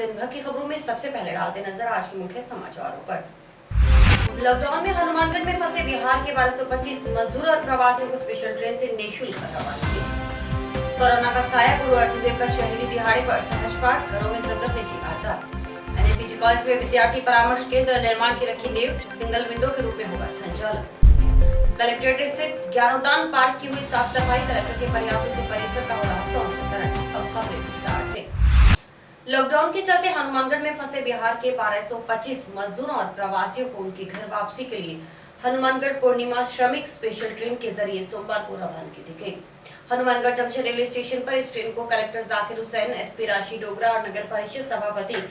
दिन भर की खबरों में सबसे पहले डालते नजर आज के मुख्य समाचारों पर। लॉकडाउन में हनुमानगढ़ में फंसे बिहार के 1225 मजदूर और प्रवासियों को स्पेशल ट्रेन से निःशुल्क रवानगी। कोरोना का साया गुरु अर्जुन देव का शहीदी दिहाड़े पर सहज पाठ, घरों में संगत ने की अरदास। एनएपीजी कॉलेज में विद्यार्थी परामर्श केंद्र निर्माण की रखी नींव, सिंगल विंडो के रूप में होगा संचालन। कलेक्ट्रेट स्थित ज्ञानोदान पार्क की हुई साफ सफाई, कलेक्टर के प्रयासों से परिसर का हो रहा सौंदर्यीकरण। अब खबरें विस्तार से। लॉकडाउन के चलते हनुमानगढ़ में फंसे बिहार के 1225 मजदूरों और प्रवासियों को उनकी घर वापसी के लिए हनुमानगढ़ पूर्णिमा श्रमिक स्पेशल ट्रेन के जरिए सोमवार को रवानगी दी गई। हनुमानगढ़ जंक्शन रेलवे स्टेशन पर इस ट्रेन को कलेक्टर जाकिर हुसैन, एसपी राशि डोगरा और नगर परिषद सभापति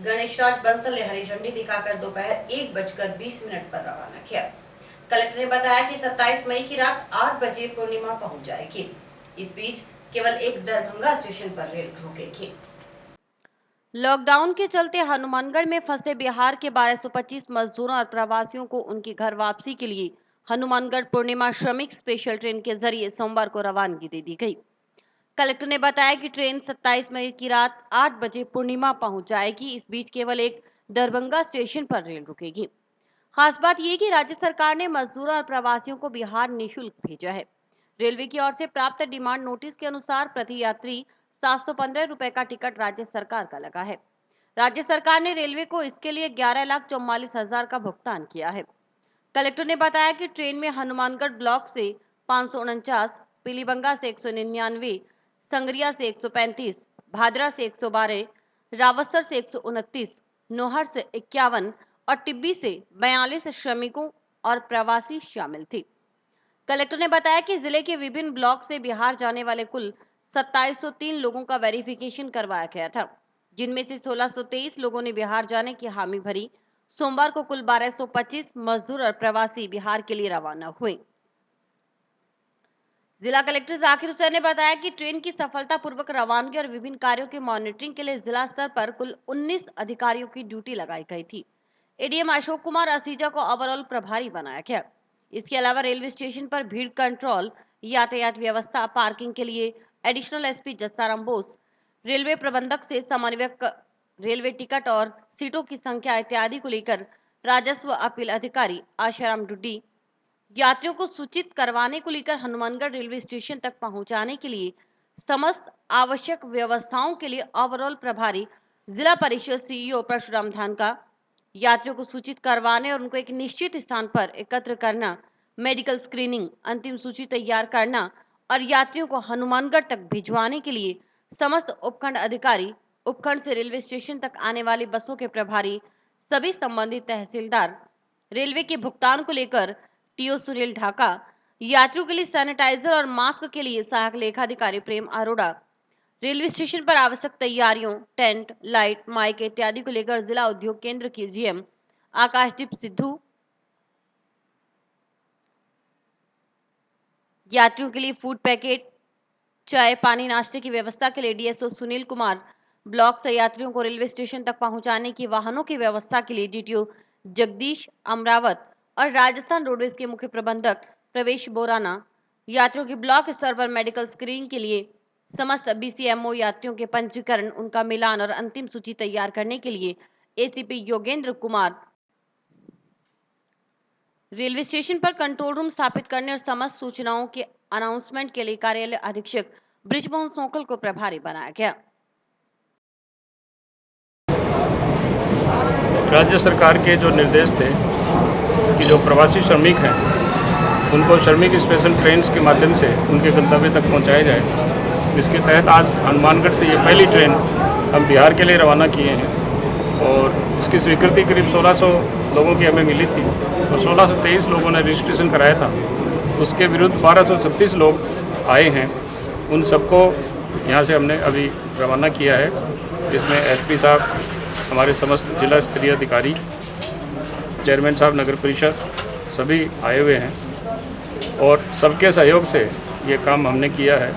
गणेशराज बंसल ने हरी झंडी दिखाकर दोपहर 1:20 पर रवाना किया। कलेक्टर ने बताया कि 27 मई की रात 8 बजे पूर्णिमा पहुंच जाएगी। इस बीच केवल एक दरभंगा स्टेशन पर रेल रुकेगी। लॉकडाउन के चलते हनुमानगढ़ में फंसे बिहार के 1225 मजदूरों और प्रवासियों को उनकी घर वापसी के लिए हनुमानगढ़ पूर्णिमा श्रमिक स्पेशल ट्रेन के जरिए सोमवार को रवानगी दे दी गई। कलेक्टर ने बताया कि ट्रेन 27 मई की रात 8 बजे पूर्णिमा पहुंच जाएगी। इस बीच केवल एक दरभंगा स्टेशन पर रेल रुकेगी। खास बात यह कि राज्य सरकार ने मजदूरों और प्रवासियों को बिहार निःशुल्क भेजा है। रेलवे की ओर से प्राप्त डिमांड नोटिस के अनुसार प्रति यात्री 715 रुपए का टिकट राज्य सरकार का लगा है। राज्य सरकार ने रेलवे को इसके लिए 11,44,000 का भुगतान किया है। कलेक्टर ने बताया कि ट्रेन में हनुमानगढ़ ब्लॉक से 549, पीलीबंगा से 199, संगरिया से 135, भादरा से 112, रावसर से 129, नोहर से 51 और टिब्बी से 42 श्रमिकों और प्रवासी शामिल थे। कलेक्टर ने बताया कि जिले के विभिन्न ब्लॉक से बिहार जाने वाले कुल 2703 लोगों का वेरिफिकेशन करवाया गया था, जिनमें से 1623 लोगों ने बिहार जाने की हामी भरी। सोमवार को कुल 1225 मजदूर और प्रवासी बिहार के लिए रवाना हुए। जिला कलेक्टर जाकिर हुसैन ने बताया कि ट्रेन की सफलतापूर्वक रवानगी और विभिन्न कार्यों के मॉनिटरिंग के लिए जिला स्तर पर कुल 19 अधिकारियों की ड्यूटी लगाई गई थी। एडीएम अशोक कुमार असीजा को ओवरऑल प्रभारी बनाया गया। इसके अलावा रेलवे स्टेशन पर भीड़ कंट्रोल, यातायात व्यवस्था, पार्किंग के लिए additional SP Jassaram Bose, railway प्रबंधक से समन्वयक, रेलवे टिकट और सीटों की संख्या इत्यादि को लेकर राजस्व अपील अधिकारी आशाराम डुड्डी, यात्रियों को सूचित करवाने को लेकर हनुमानगढ़ रेलवे स्टेशन तक पहुंचाने के लिए समस्त आवश्यक व्यवस्थाओं के लिए ओवरऑल प्रभारी जिला परिषद सीईओ परशुराम धानका, यात्रियों को सूचित करवाने और उनको एक निश्चित स्थान पर एकत्र करना, मेडिकल स्क्रीनिंग, अंतिम सूची तैयार करना और यात्रियों को हनुमानगढ़ तक भिजवाने के लिए समस्त उपखंड अधिकारी, उपखंड से रेलवे स्टेशन तक आने वाली बसों के प्रभारी, सभी संबंधित तहसीलदार, रेलवे के भुगतान को लेकर टीओ सुनील ढाका, यात्रियों के लिए सैनिटाइजर और मास्क के लिए सहायक लेखाधिकारी प्रेम अरोड़ा, रेलवे स्टेशन पर आवश्यक तैयारियों, टेंट, लाइट, माइक इत्यादि को लेकर जिला उद्योग केंद्र की जीएम आकाशदीप सिद्धू, यात्रियों के लिए फूड पैकेट, चाय, पानी, नाश्ते की व्यवस्था के लिए डीएसओ सुनील कुमार, ब्लॉक से यात्रियों को रेलवे स्टेशन तक पहुंचाने की वाहनों की व्यवस्था के लिए डीटीओ जगदीश अमरावत और राजस्थान रोडवेज के मुख्य प्रबंधक प्रवेश बोराना, यात्रियों की ब्लॉक स्तर पर मेडिकल स्क्रीनिंग के लिए समस्त बीसीएमओ, यात्रियों के पंजीकरण, उनका मिलान और अंतिम सूची तैयार करने के लिए ACP Yogendra Kumar, railway station पर कंट्रोल रूम स्थापित करने और समस्त सूचनाओं के अनाउंसमेंट के लिए कार्यालय अधीक्षक ब्रिजमोहन सोकल को प्रभारी बनाया गया। राज्य सरकार के जो निर्देश थे कि जो प्रवासी श्रमिक हैं उनको श्रमिक स्पेशल ट्रेन के माध्यम से उनके गंतव्य तक पहुंचाया जाए, इसके तहत आज हनुमानगढ़ से ये पहली ट्रेन हम बिहार के लिए रवाना किए हैं और इसकी स्वीकृति करीब 1600 लोगों की हमें मिली थी और 1623 लोगों ने रजिस्ट्रेशन कराया था। उसके विरुद्ध 1236 लोग आए हैं, उन सबको यहाँ से हमने अभी रवाना किया है। इसमें एसपी साहब, हमारे समस्त जिला स्तरीय अधिकारी, चेयरमैन साहब, नगर परिषद सभी आए हुए हैं और सबके सहयोग से ये काम हमने किया है।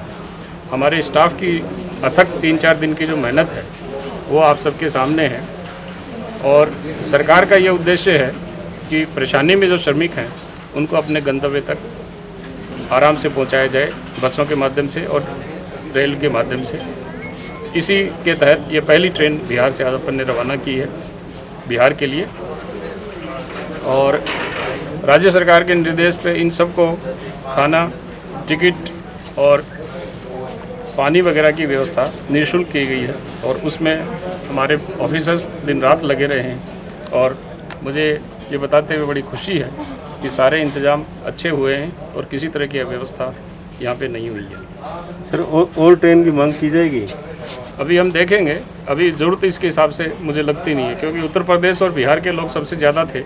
हमारे स्टाफ की अथक 3-4 दिन की जो मेहनत है वो आप सबके सामने है और सरकार का ये उद्देश्य है कि परेशानी में जो श्रमिक हैं उनको अपने गंतव्य तक आराम से पहुंचाया जाए, बसों के माध्यम से और रेल के माध्यम से। इसी के तहत ये पहली ट्रेन बिहार से आज अपन ने रवाना की है बिहार के लिए। और राज्य सरकार के निर्देश पे इन सबको खाना, टिकट और पानी वगैरह की व्यवस्था निःशुल्क की गई है और उसमें हमारे ऑफिसर्स दिन रात लगे रहे हैं। और मुझे ये बताते हुए बड़ी खुशी है कि सारे इंतजाम अच्छे हुए हैं और किसी तरह की अव्यवस्था यहाँ पे नहीं हुई है। सर और ट्रेन की मांग की जाएगी? अभी हम देखेंगे, अभी ज़रूरत इसके हिसाब से मुझे लगती नहीं है, क्योंकि उत्तर प्रदेश और बिहार के लोग सबसे ज़्यादा थे।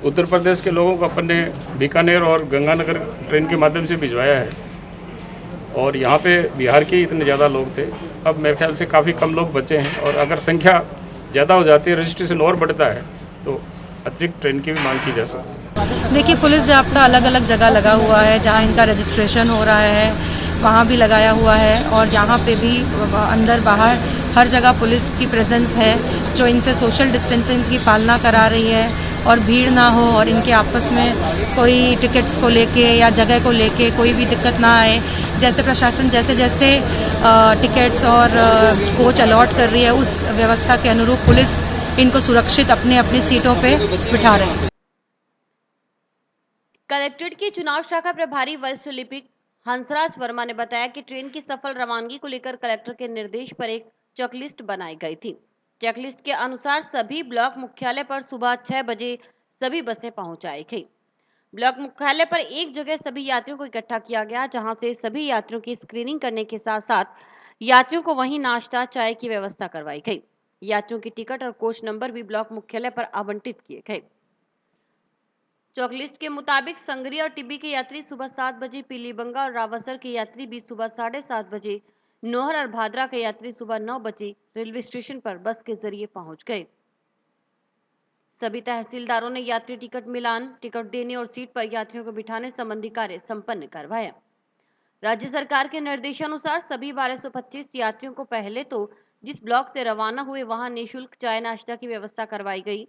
उत्तर प्रदेश के लोगों को अपन ने बीकानेर और गंगानगर ट्रेन के माध्यम से भिजवाया है और यहाँ पे बिहार के इतने ज़्यादा लोग थे। अब मेरे ख्याल से काफ़ी कम लोग बचे हैं और अगर संख्या ज़्यादा हो जाती है, रजिस्ट्रेशन और बढ़ता है, तो अतिरिक्त ट्रेन की भी मांग की जा सकती है। देखिए, पुलिस जाब्ता अलग अलग जगह लगा हुआ है, जहाँ इनका रजिस्ट्रेशन हो रहा है वहाँ भी लगाया हुआ है और यहाँ पे भी अंदर बाहर हर जगह पुलिस की प्रेजेंस है जो इनसे सोशल डिस्टेंसिंग की पालना करा रही है और भीड़ ना हो और इनके आपस में कोई टिकट्स को लेके या जगह को लेके कोई भी दिक्कत ना आए। जैसे प्रशासन जैसे जैसे टिकट्स और कोच अलॉट कर रही है, उस व्यवस्था के अनुरूप पुलिस इनको सुरक्षित अपने अपनी सीटों पे बिठा रहे हैं। कलेक्ट्रेट की चुनाव शाखा प्रभारी वरिष्ठ लिपिक हंसराज वर्मा ने बताया कि ट्रेन की सफल रवानगी को लेकर कलेक्टर के निर्देश पर एक चेकलिस्ट बनाई गई थी। चेकलिस्ट के अनुसार सभी ब्लॉक मुख्यालय पर सुबह 6 बजे सभी बसें पहुंचाई गई। ब्लॉक मुख्यालय पर एक जगह सभी यात्रियों को इकट्ठा किया गया, जहां से सभी यात्रियों की स्क्रीनिंग करने के साथ साथ यात्रियों को वहीं नाश्ता चाय की व्यवस्था करवाई गई। यात्रियों की टिकट और कोच नंबर भी ब्लॉक मुख्यालय पर आवंटित किए गए। चेकलिस्ट के मुताबिक संगरी और टिब्बी के यात्री सुबह 7 बजे, पीलीबंगा और रावसर के यात्री भी सुबह 7:30 बजे, नोहर और भादरा के यात्री सुबह 9 बजे रेलवे स्टेशन पर बस के जरिए पहुंच गए। सभी तहसीलदारों ने यात्री टिकट मिलान, टिकट देने और सीट पर यात्रियों को बिठाने संबंधी कार्य संपन्न करवाया। राज्य सरकार के निर्देशानुसार सभी 1225 यात्रियों को पहले तो जिस ब्लॉक से रवाना हुए वहां निःशुल्क चाय नाश्ता की व्यवस्था करवाई गई।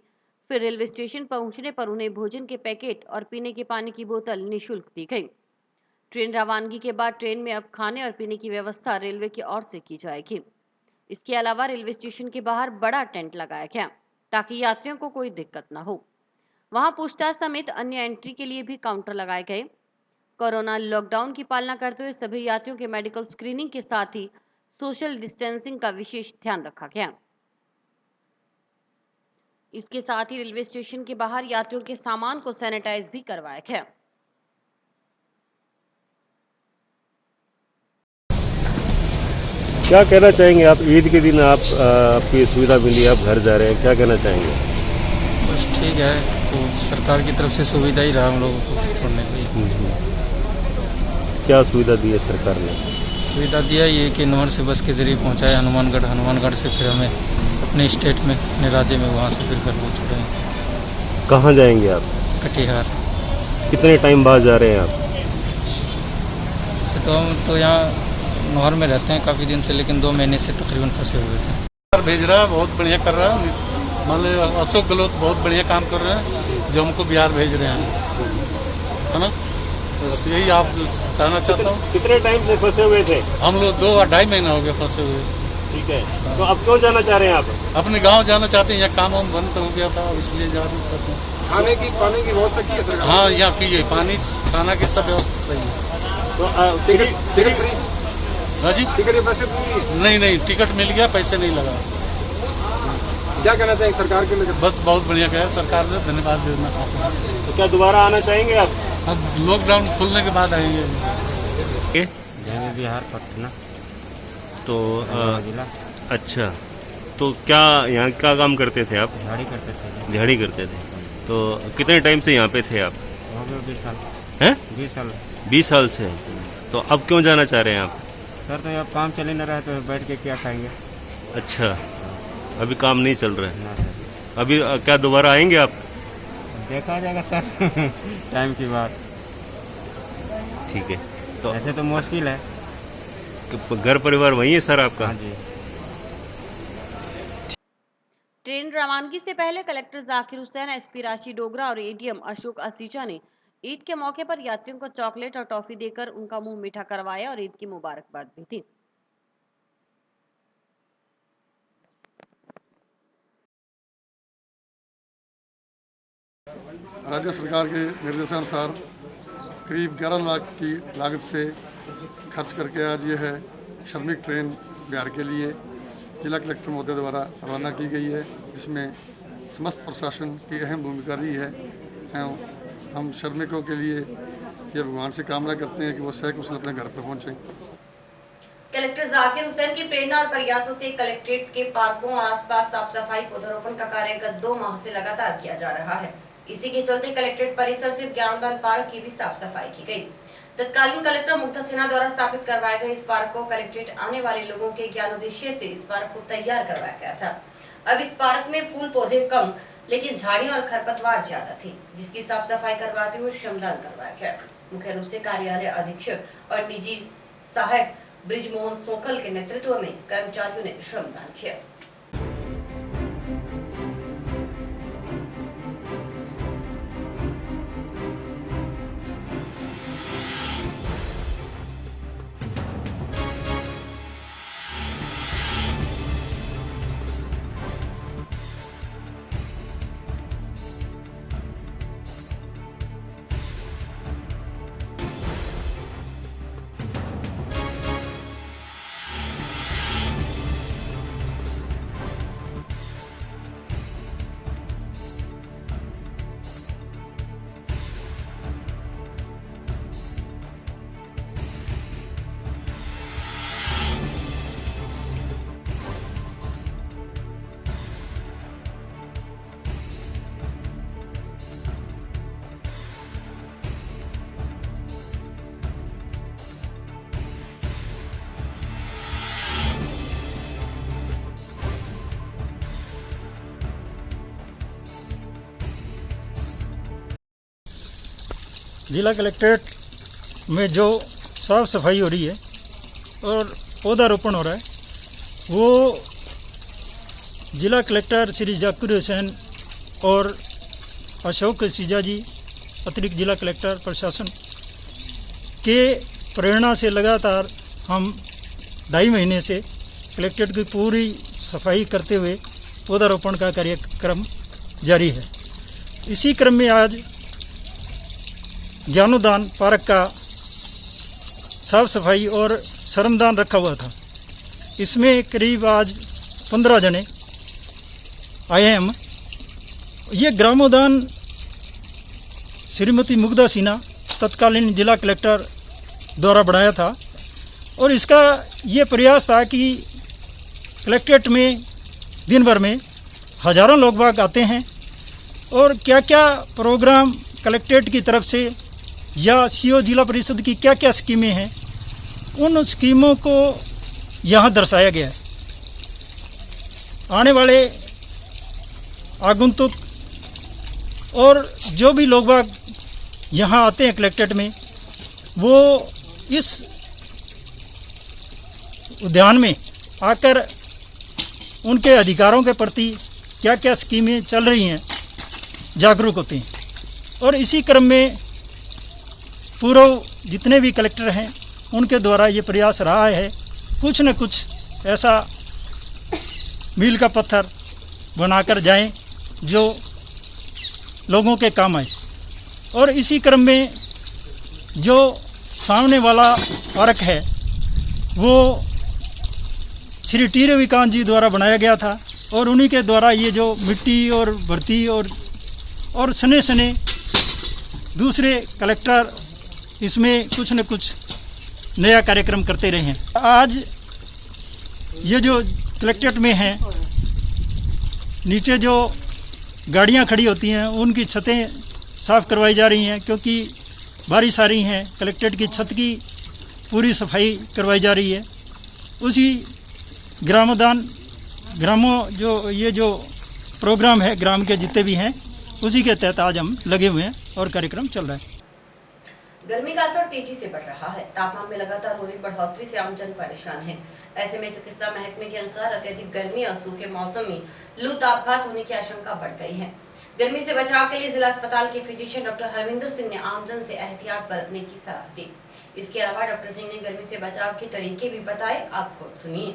फिर रेलवे स्टेशन पहुंचने पर उन्हें भोजन के पैकेट और पीने के पानी की बोतल निःशुल्क दी गई। ट्रेन रवानगी के बाद ट्रेन में अब खाने और पीने की व्यवस्था रेलवे की ओर से की जाएगी। इसके अलावा रेलवे स्टेशन के बाहर बड़ा टेंट लगाया गया ताकि यात्रियों को कोई दिक्कत न हो। वहां पूछताछ समेत अन्य एंट्री के लिए भी काउंटर लगाए गए। कोरोना लॉकडाउन की पालना करते हुए सभी यात्रियों के मेडिकल स्क्रीनिंग के साथ ही सोशल डिस्टेंसिंग का विशेष ध्यान रखा गया। इसके साथ ही रेलवे स्टेशन के बाहर यात्रियों के सामान को सैनिटाइज भी करवाया गया। क्या कहना चाहेंगे आप? ईद के दिन आपकी सुविधा मिली, आप घर जा रहे हैं, क्या कहना चाहेंगे? बस ठीक है, तो सरकार की तरफ से सुविधा ही रहा हम लोगों को छोड़ने की। क्या सुविधा दी है सरकार ने? सुविधा दिया ये कि नहर से बस के जरिए पहुंचाया हनुमानगढ़, हनुमानगढ़ से फिर हमें अपने स्टेट में, अपने राज्य में, वहाँ से फिर घर को छोड़ेंगे। कहाँ जाएंगे आप? कटिहार। कितने टाइम बाद जा रहे हैं आप? वैसे तो हम तो यहाँ नहर में रहते हैं काफ़ी दिन से, लेकिन 2 महीने से तकरीबन फंसे हुए थे। भेज रहा है, बहुत बढ़िया कर रहा है। मान लो अशोक गहलोत बहुत बढ़िया काम कर रहे हैं जो हमको बिहार भेज रहे हैं, है ना। बस यही आप कहना चाहता हूँ। कितने टाइम से फंसे हुए थे? हम लोग 2-2.5 महीना हो गया फंसे हुए। ठीक है, तो अब क्यों जाना चाह रहे हैं आप? अपने गांव जाना चाहते हैं, यहाँ काम वाम बंद हो गया था, इसलिए जा रहे हैं। खाने की पानी की व्यवस्था की है सरकार? हाँ, यहाँ की है, पानी खाना की सब व्यवस्था सही है। तो टिकट फ्री? हाँ जी, टिकट के पैसे फ्री? नहीं, टिकट मिल गया, पैसे नहीं लगा। क्या कहना चाहेंगे सरकार के लिए? बस बहुत बढ़िया कहा, सरकार से धन्यवाद देना चाहते हैं। तो क्या दोबारा आना चाहेंगे आप? अब लॉकडाउन खुलने के बाद आएंगे। जाएंगे बिहार पटना तो जिला। अच्छा, तो क्या यहाँ क्या काम करते थे आप? झाड़ी करते थे। दिहाड़ी करते थे। तो कितने टाइम से यहाँ पे थे आप? हो गए 20 साल। हैं? 20 साल। 20 साल से। तो अब क्यों जाना चाह रहे हैं आप? सर तो यहाँ काम चल ही न रहा है, तो बैठ के क्या खाएंगे। अच्छा, अभी काम नहीं चल रहा है। ना सर, अभी क्या दोबारा आएंगे आप? देखा जाएगा सर टाइम की बात। ठीक है, तो ऐसे तो मुश्किल है। घर परिवार वहीं है सर आपका? हाँ जी। ट्रेन रवानगी से पहले कलेक्टर जाकिर हुसैन, एसपी राशि डोगरा और एडीएम अशोक असीजा ने ईद के मौके पर यात्रियों को चॉकलेट और टॉफी देकर उनका मुंह मीठा करवाया और ईद की मुबारकबाद भी दी। राज्य सरकार के निर्देशानुसार करीब 11 लाख की लागत से खर्च करके आज ये है श्रमिक ट्रेन बिहार के लिए जिला कलेक्टर महोदय द्वारा रवाना की गई है, जिसमें समस्त प्रशासन की अहम भूमिका रही है। हम श्रमिकों के लिए ये भगवान से कामना करते हैं कि वो सकुशल अपने घर पर पहुँचें। कलेक्टर जाकिर हुसैन की प्रेरणा और प्रयासों से कलेक्ट्रेट के पार्कों और आसपास साफ सफाई पौधारोपण का कार्य गत 2 माह से लगातार किया जा रहा है। इसी के चलते कलेक्ट्रेट परिसर से ज्ञानदान पार्क की भी साफ सफाई की गई। तत्कालीन कलेक्टर मुक्ता सिन्हा द्वारा स्थापित करवाए गए इस पार्क को कलेक्ट्रेट आने वाले लोगों के ज्ञान उद्देश्य से इस पार्क को तैयार करवाया गया था। अब इस पार्क में फूल पौधे कम लेकिन झाड़ियां और खरपतवार ज्यादा थी, जिसकी साफ सफाई करवाते हुए श्रमदान करवाया गया। मुख्य रूप से कार्यालय अधीक्षक और निजी सहायक ब्रिजमोहन सोखल के नेतृत्व में कर्मचारियों ने श्रमदान किया। जिला कलेक्ट्रेट में जो साफ़ सफाई हो रही है और पौधारोपण हो रहा है, वो जिला कलेक्टर श्री जाकिर हुसैन और अशोक सीजा जी अतिरिक्त जिला कलेक्टर प्रशासन के प्रेरणा से लगातार हम 2.5 महीने से कलेक्ट्रेट की पूरी सफाई करते हुए पौधारोपण का कार्यक्रम जारी है। इसी क्रम में आज ज्ञानोदान पार्क का साफ सफाई और श्रमदान रखा हुआ था। इसमें करीब आज 15 जने आए हैं हम। ये ग्रामोदान श्रीमती मुग्धा सिन्हा तत्कालीन जिला कलेक्टर द्वारा बढ़ाया था और इसका ये प्रयास था कि कलेक्ट्रेट में दिन भर में हजारों लोग बाग आते हैं और क्या क्या प्रोग्राम कलेक्ट्रेट की तरफ से या सीओ जिला परिषद की क्या क्या स्कीमें हैं, उन स्कीमों को यहाँ दर्शाया गया है। आने वाले आगंतुक और जो भी लोग बाग यहाँ आते हैं कलेक्ट्रेट में, वो इस उद्यान में आकर उनके अधिकारों के प्रति क्या क्या स्कीमें चल रही हैं जागरूक होते हैं। और इसी क्रम में पूर्व जितने भी कलेक्टर हैं उनके द्वारा ये प्रयास रहा है कुछ न कुछ ऐसा मील का पत्थर बनाकर जाएं जो लोगों के काम आए। और इसी क्रम में जो सामने वाला पार्क है वो श्री टी रविकांत जी द्वारा बनाया गया था और उन्हीं के द्वारा ये जो मिट्टी और भर्ती और सने सने दूसरे कलेक्टर इसमें कुछ न कुछ नया कार्यक्रम करते रहे हैं। आज ये जो कलेक्ट्रेट में हैं, नीचे जो गाड़ियां खड़ी होती हैं उनकी छतें साफ़ करवाई जा रही हैं, क्योंकि बारिश आ रही हैं। कलेक्ट्रेट की छत की पूरी सफाई करवाई जा रही है। उसी ये जो प्रोग्राम है ग्राम के जितने भी हैं, उसी के तहत आज हम लगे हुए हैं और कार्यक्रम चल रहा है। गर्मी का असर तेजी से बढ़ रहा है। तापमान में लगातार हो रही बढ़ोतरी से आमजन परेशान है। ऐसे में चिकित्सा महकमे के अनुसार अत्यधिक गर्मी और सूखे मौसम में लू तापघात होने की आशंका बढ़ गई है। गर्मी से बचाव के लिए जिला अस्पताल के फिजिशियन डॉक्टर हरविंदर सिंह ने आमजन से एहतियात बरतने की सलाह दी। इसके अलावा डॉक्टर सिंह ने गर्मी से बचाव के तरीके भी बताए। आप खुद सुनिए।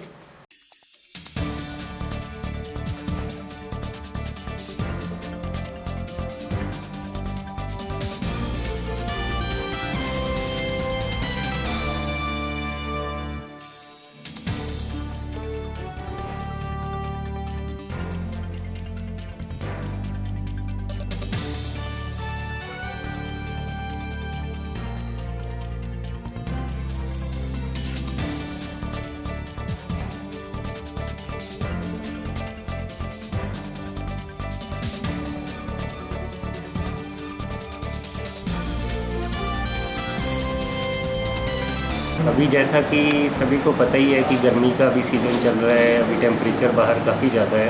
अभी जैसा कि सभी को पता ही है कि गर्मी का अभी सीज़न चल रहा है, अभी टेम्परेचर बाहर काफ़ी ज़्यादा है,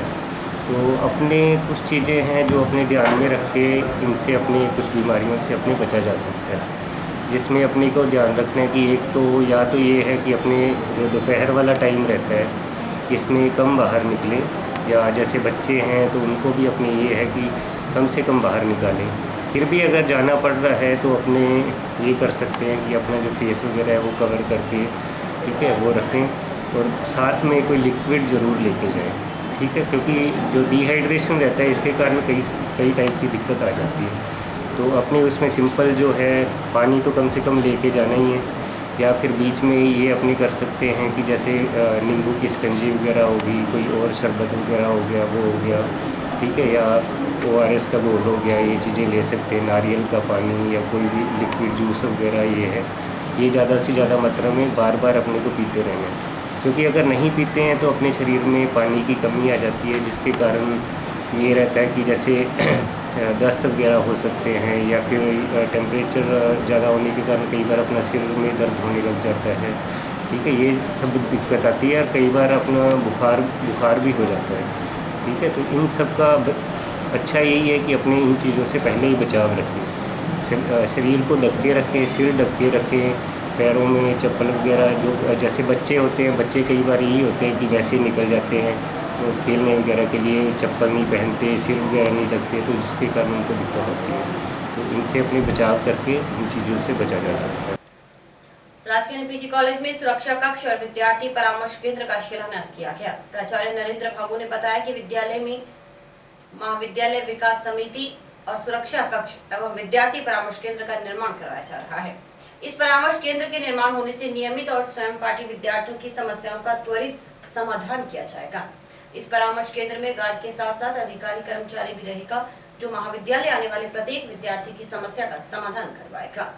तो अपने कुछ चीज़ें हैं जो अपने ध्यान में रख के इनसे अपनी कुछ बीमारियों से अपने बचा जा सकता है, जिसमें अपने को ध्यान रखना है कि एक तो या तो ये है कि अपने जो दोपहर वाला टाइम रहता है इसमें कम बाहर निकले, या जैसे बच्चे हैं तो उनको भी अपने ये है कि कम से कम बाहर निकालें। फिर भी अगर जाना पड़ रहा है तो अपने ये कर सकते हैं कि अपना जो फेस वगैरह है वो कवर करके, ठीक है, वो रखें, और साथ में कोई लिक्विड ज़रूर लेके जाएं, ठीक है, क्योंकि जो डिहाइड्रेशन रहता है इसके कारण कई टाइप की दिक्कत आ जाती है। तो अपने उसमें सिंपल जो है पानी तो कम से कम लेके जाना ही है, या फिर बीच में ये अपने कर सकते हैं कि जैसे नींबू की शिकंजी वगैरह होगी, कोई और शरबत वगैरह हो गया, वो हो गया, ठीक है, या ORS का घोल हो गया, ये चीज़ें ले सकते हैं, नारियल का पानी या कोई भी लिक्विड जूस वगैरह ये है, ये ज़्यादा से ज़्यादा मात्रा में बार बार अपने को पीते रहना है, क्योंकि अगर नहीं पीते हैं तो अपने शरीर में पानी की कमी आ जाती है, जिसके कारण ये रहता है कि जैसे दस्त वगैरह हो सकते हैं, या फिर टेम्परेचर ज़्यादा होने के कारण कई बार अपना सिर में दर्द होने लग जाता है, ठीक है, ये सब दिक्कत आती है, और कई बार अपना बुखार भी हो जाता है, ठीक है। तो इन सब का अच्छा यही है कि अपने इन चीज़ों से पहले ही बचाव रखें, शरीर को ढक के रखें, सिर ढक के रखें, पैरों में चप्पल वगैरह, जो जैसे बच्चे होते हैं, बच्चे कई बार यही होते हैं कि वैसे ही निकल जाते हैं तो खेलने वगैरह के लिए, चप्पल नहीं पहनते, सिर वगैरह नहीं ढकते, तो जिसके कारण उनको दिक्कत होती है। तो इनसे अपने बचाव करके इन चीज़ों से बचा जा सकता है। राजकीय पीजी कॉलेज में सुरक्षा कक्ष और विद्यार्थी परामर्श केंद्र का शिलान्यास किया गया। प्राचार्य नरेंद्र भामू ने बताया कि विद्यालय में महाविद्यालय विकास समिति और सुरक्षा कक्ष एवं विद्यार्थी परामर्श केंद्र का निर्माण करवाया जा रहा है। इस परामर्श केंद्र के निर्माण होने से नियमित और स्वयं पाठी विद्यार्थियों की समस्याओं का त्वरित समाधान किया जाएगा। इस परामर्श केंद्र में गार्ड के साथ साथ अधिकारी कर्मचारी भी रहेगा, जो महाविद्यालय आने वाले प्रत्येक विद्यार्थी की समस्या का समाधान करवाएगा।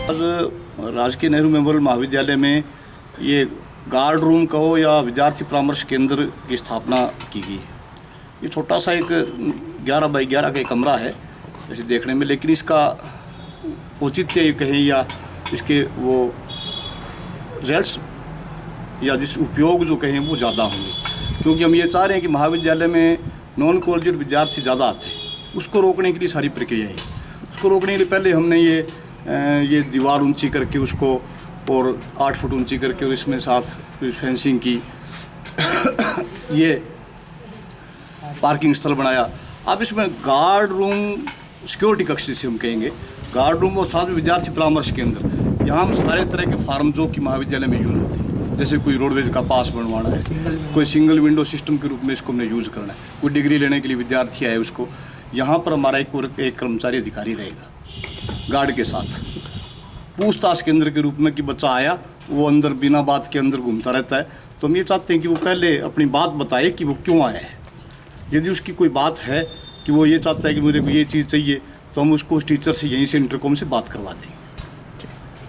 आज राजकीय नेहरू मेमोरियल महाविद्यालय में ये गार्ड रूम कहो या विद्यार्थी परामर्श केंद्र की स्थापना की गई है। ये छोटा सा एक 11 बाई 11 का एक कमरा है जैसे देखने में, लेकिन इसका औचित्य कहें या इसके वो रिजल्ट्स या जिस उपयोग जो कहें वो ज़्यादा होंगे, क्योंकि हम ये चाह रहे हैं कि महाविद्यालय में नॉन कॉलेजिएट विद्यार्थी ज़्यादा आते हैं, उसको रोकने के लिए सारी प्रक्रिया है। उसको रोकने के लिए पहले हमने ये दीवार ऊंची करके उसको और 8 फुट ऊंची करके इसमें साथ फेंसिंग की, ये पार्किंग स्थल बनाया। अब इसमें गार्ड रूम, सिक्योरिटी कक्ष जिसे हम कहेंगे, गार्ड रूम और साथ में विद्यार्थी परामर्श केंद्र, यहाँ हम सारे तरह के फार्म जो कि महाविद्यालय में यूज़ होते हैं, जैसे कोई रोडवेज का पास बनवाना है, कोई सिंगल विंडो सिस्टम के रूप में इसको हमने यूज़ करना है, कोई डिग्री लेने के लिए विद्यार्थी आए उसको, यहाँ पर हमारा एक कर्मचारी अधिकारी रहेगा गार्ड के साथ, पूछताछ केंद्र के रूप में कि बच्चा आया वो अंदर बिना बात के अंदर घूमता रहता है, तो हम ये चाहते हैं कि वो पहले अपनी बात बताए कि वो क्यों आया है। यदि उसकी कोई बात है कि वो ये चाहता है कि मुझे ये चीज़ चाहिए, तो हम उसको उस टीचर से यहीं से इंटरकॉम से बात करवा देंगे,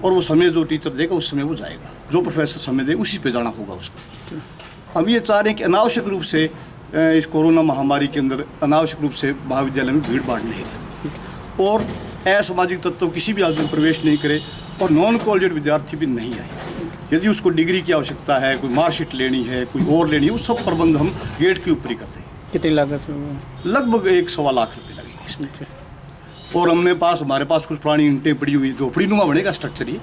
और वो समय जो टीचर देगा उस समय वो जाएगा, जो प्रोफेसर समय देगा उसी पे जाना होगा उसको। हम ये चाह रहे हैं कि अनावश्यक रूप से इस कोरोना महामारी के अंदर अनावश्यक रूप से महाविद्यालय में भीड़ भाड़ नहीं रहे, और असामाजिक तत्व किसी भी हालत में प्रवेश नहीं करे, और नॉन कॉलेजिएट विद्यार्थी भी नहीं आए। यदि उसको डिग्री की आवश्यकता है, कोई मार्कशीट लेनी है, कोई और लेनी है, वो सब प्रबंध हम गेट के ऊपर ही करते हैं। कितनी लागत में? लगभग 1-1.25 लाख रुपये लगेंगे इसमें। और हमारे पास कुछ पुरानी ईंटें पड़ी हुई, झोपड़ीनुमा बनेगा स्ट्रक्चर, ये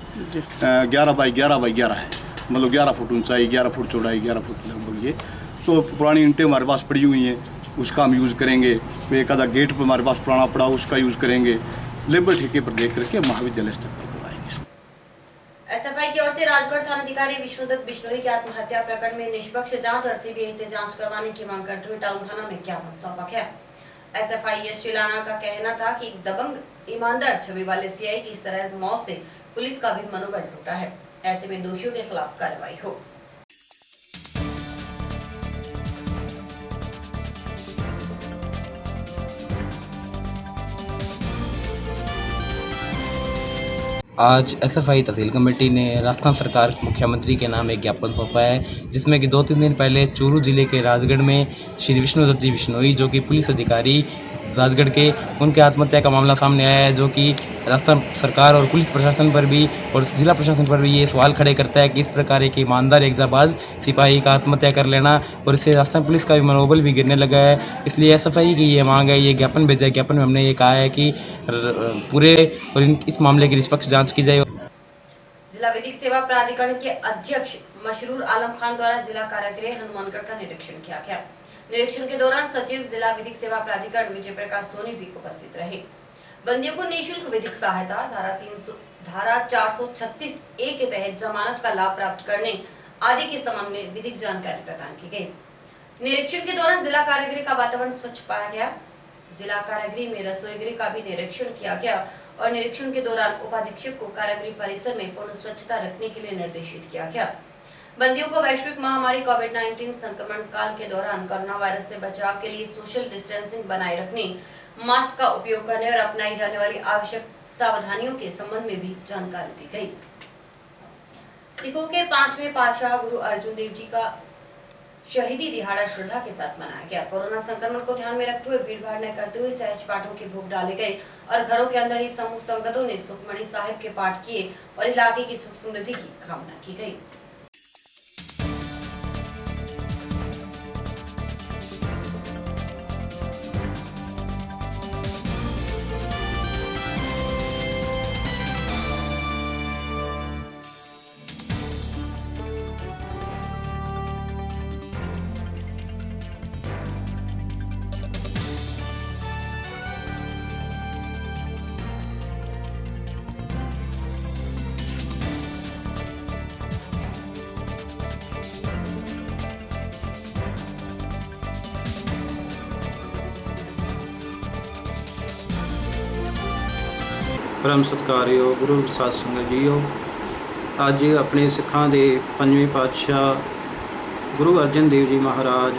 11 बाई 11 है, मतलब 11 फुट ऊंचाई, 11 फुट चौड़ाई, 11 फुट लगभग ये। तो पुरानी ईंटें हमारे पास पड़ी हुई हैं, उसका हम यूज़ करेंगे। एक आधा गेट पर हमारे पास पुराना पड़ा, उसका यूज़ करेंगे। लेबर ठेके पर देख करके महाविद्यालय स्तर पर करवाएंगे इसको। एसएफआई की ओर से राजगढ़ थानाधिकारी विष्णुदत्त बिश्नोई की आत्महत्या प्रकरण में निष्पक्ष जांच और सीबीआई से जांच करवाने की मांग करते हुए टाउन थाना में ज्ञापन सौंपा गया। एसएफआई एस चिलाना का कहना था कि दबंग ईमानदार छवि वाले सीआई की इस तरह मौत से पुलिस का भी मनोबल टूटा है, ऐसे में दोषियों के खिलाफ कार्रवाई हो। आज एसएफआई तहसील कमेटी ने राजस्थान सरकार मुख्यमंत्री के नाम एक ज्ञापन सौंपा है, जिसमें कि 2-3 दिन पहले चूरू जिले के राजगढ़ में श्री विष्णुदत्त जी बिश्नोई, जो कि पुलिस अधिकारी राजगढ़ के, उनके आत्महत्या का मामला सामने आया है, जो कि राजस्थान सरकार और पुलिस प्रशासन पर भी और जिला प्रशासन पर भी ये सवाल खड़े करता है कि इस प्रकार एक ईमानदार एग्जाबाज सिपाही का आत्महत्या कर लेना, और इससे राजस्थान पुलिस का भी मनोबल भी गिरने लगा है। इसलिए एसएफआई की ये मांग है, ये ज्ञापन भेजा है। ज्ञापन में हमने ये कहा है कि पूरे और इस मामले की निष्पक्ष जाँच की जाए। जिला विधिक सेवा प्राधिकरण के अध्यक्ष मशरूर आलम खान द्वारा जिला कारागृह हनुमानगढ़ का निरीक्षण किया गया। निरीक्षण के दौरान सचिव जिला विधिक सेवा प्राधिकरण विजय प्रकाश सोनी भी उपस्थित रहे। बंदियों को निःशुल्क विधिक सहायता धारा 436A के तहत जमानत का लाभ प्राप्त करने आदि के संबंध में विधिक जानकारी प्रदान की गई। निरीक्षण के दौरान जिला कारागृह का वातावरण स्वच्छ पाया गया। जिला कारागृह में रसोई गृह का भी निरीक्षण किया गया और निरीक्षण के दौरान उपाधीक्षक को कारागृह परिसर में पूर्ण स्वच्छता रखने के लिए निर्देशित किया गया। बंदियों को वैश्विक महामारी कोविड-19 संक्रमण काल के दौरान कोरोना वायरस से बचाव के लिए सोशल डिस्टेंसिंग बनाए रखने, मास्क का उपयोग करने और अपनाई जाने वाली आवश्यक सावधानियों के संबंध में भी जानकारी दी गई। सिखों के 5वें पातशाह गुरु अर्जुन देव जी का शहीदी दिहाड़ा श्रद्धा के साथ मनाया गया। कोरोना संक्रमण को ध्यान में रखते हुए भीड़भाड़ न करते हुए सहज पाठों के भोग डाले गए और घरों के अंदर ही समूह संगतों ने सुखमणि साहिब के पाठ किए और इलाके की सुख समृद्धि की कामना की गई। परम सत्कारयोग गुरु साध संगत जीओ, अज अपने सिखां दे 5वें पातशाह गुरु अर्जन देव जी महाराज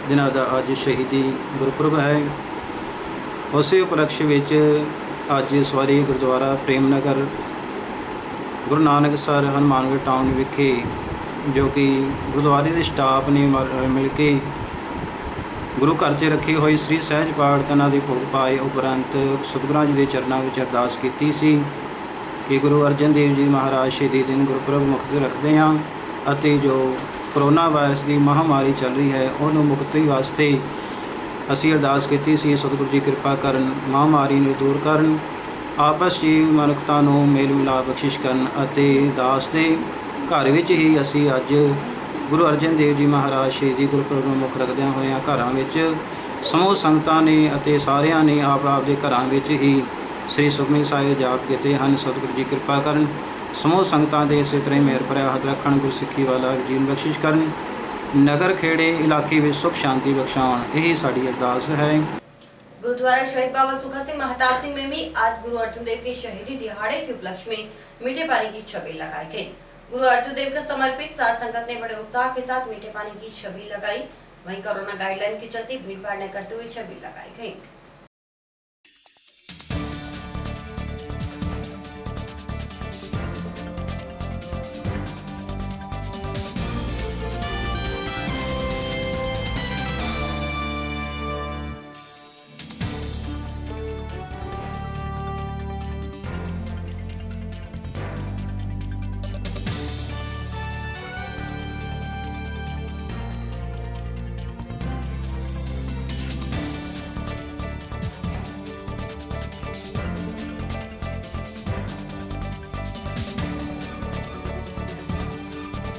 जिन्हां दा अज शहीदी गुरपुरब है। उस उपलक्ष्य विच अज सवारी गुरुद्वारा प्रेम नगर गुरु नानक सर हनुमानगढ़ टाउन विखे, जो कि गुरुद्वारे के स्टाफ ने मिल के गुरु घर च रखी हुई श्री सहज पाठ तनां दी भोग पाए उपरंत सतगुरां जी के चरणों में अरदास की कि गुरु अर्जन देव जी महाराज शहीदी दिन गुरपुरब मुक्त रखते हैं, जो कोरोना वायरस की महामारी चल रही है उन्होंने मुक्ति वास्ते असी अरदास की सतगुरु जी कृपा करन, महामारी नूं दूर करन, आपस ही मनुखता नूं मेल मिलाप बख्शिश करन। दास दे घर विच ही असी अज गुरु अर्जन देव जी महाराज शहीदी गुरपुरब मुख रखद्या होया घरां विच समूह संगतां ने अते सारियां ने आप दे घरां विच ही श्री सुखमनी साहिब जाप कीते हन। सतगुरु जी कृपा करन, समूह संगतां दे इसे तरह मेहर भरिया हथ रखण, गुरसिੱਖੀ वाला जीवन बख्शिश करन, नगर खेड़े इलाके में सुख शांति बख्शाउण, यही साडी अरदास है। गुरुद्वारा शहीद बाबा सुखा सिंह महताब सिंह में भी आज गुरु अर्जुन देव के शहीदी दिहाड़े के उपलक्ष्य में मीठे पानी की छबील लगाई गई। गुरु अर्जुन देव को समर्पित साध संगत ने बड़े उत्साह के साथ मीठे पानी की छबील लगाई। वहीं कोरोना गाइडलाइन के चलते भीड़भाड़ न करते हुए छबील लगाई गई।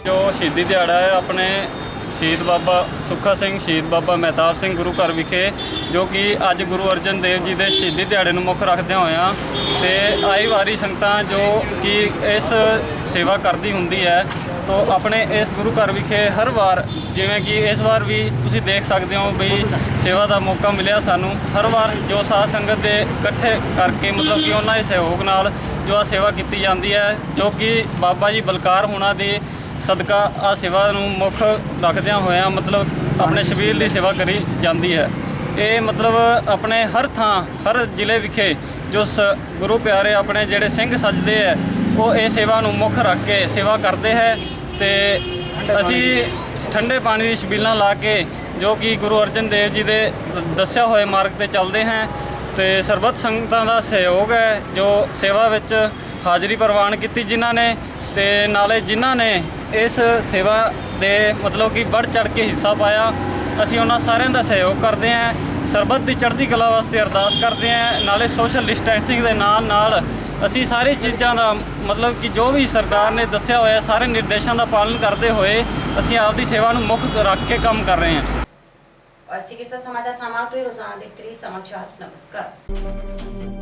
जो शहीदी दिहाड़ा है अपने शहीद बाबा सुखा सिंह शहीद बाबा महताब सिंह गुरु घर विखे, जो कि अज गुरु अर्जन देव जी के शहीदी दिहाड़े नूं मुख रखदे होया ते आई वारी संगतां जो कि इस सेवा करदी हुंदी है, तो अपने इस गुरु घर विखे हर वार जिवें कि इस बार भी तुसीं देख सकते हो भी सेवा का मौका मिलिया सानूं। हर वार जो साध संगत दे इकट्ठे करके मतलब कि उन्हां दे सहयोग नाल जो आ सेवा की जाती है, जो कि बाबा जी बलकार होना दे सदका आ सेवा नूं मुख रखदियां होया मतलब अपने शबील की सेवा करी जाती है। ਇਹ ਮਤਲਬ ਆਪਣੇ ਹਰ ਥਾਂ ਹਰ ਜ਼ਿਲ੍ਹੇ ਵਿਖੇ ਜੋ ਗੁਰੂ ਪਿਆਰੇ ਆਪਣੇ ਜਿਹੜੇ ਸਿੰਘ ਸੱਜਦੇ ਹੈ ਉਹ ਇਹ ਸੇਵਾ ਨੂੰ ਮੁੱਖ ਰੱਖ ਕੇ ਸੇਵਾ ਕਰਦੇ ਹੈ। ਤੇ ਅਸੀਂ ਠੰਡੇ ਪਾਣੀ ਦੀ ਛਬੀਲਾਂ ਲਾ ਕੇ ਜੋ ਕਿ ਗੁਰੂ ਅਰਜਨ ਦੇਵ ਜੀ ਦੇ ਦੱਸਿਆ ਹੋਏ ਮਾਰਗ ਤੇ ਚੱਲਦੇ ਹਾਂ ਤੇ ਸਰਬੱਤ ਸੰਗਤਾਂ ਦਾ ਸਹਿਯੋਗ ਹੈ ਜੋ ਸੇਵਾ ਵਿੱਚ ਹਾਜ਼ਰੀ ਪ੍ਰਵਾਨ ਕੀਤੀ ਜਿਨ੍ਹਾਂ ਨੇ ਤੇ ਨਾਲੇ ਜਿਨ੍ਹਾਂ ਨੇ ਇਸ ਸੇਵਾ ਦੇ ਮਤਲਬ ਕਿ ਵੱਧ ਚੜ੍ਹ ਕੇ ਹਿੱਸਾ ਪਾਇਆ ਅਸੀਂ ਉਹਨਾਂ ਸਾਰਿਆਂ ਦਾ ਸਹਿਯੋਗ ਕਰਦੇ ਹਾਂ। ਸਰਬੱਤ ਦੀ ਚੜ੍ਹਦੀ ਕਲਾ ਵਾਸਤੇ ਅਰਦਾਸ ਕਰਦੇ ਹਾਂ। ਨਾਲੇ ਸੋਸ਼ਲ ਡਿਸਟੈਂਸਿੰਗ ਦੇ ਨਾਲ ਅਸੀਂ ਸਾਰੀ ਚੀਜ਼ਾਂ ਦਾ ਮਤਲਬ ਕਿ ਜੋ ਵੀ ਸਰਕਾਰ ਨੇ ਦੱਸਿਆ ਹੋਇਆ ਸਾਰੇ ਨਿਰਦੇਸ਼ਾਂ ਦਾ ਪਾਲਣ ਕਰਦੇ ਹੋਏ ਅਸੀਂ ਆਪਦੀ ਸੇਵਾ ਨੂੰ ਮੁੱਖ ਰੱਖ ਕੇ ਕੰਮ ਕਰ ਰਹੇ ਹਾਂ। और चिकित्सा समाचार समाप्त हुए। रोजाना देखते रहिए समाचार। नमस्कार।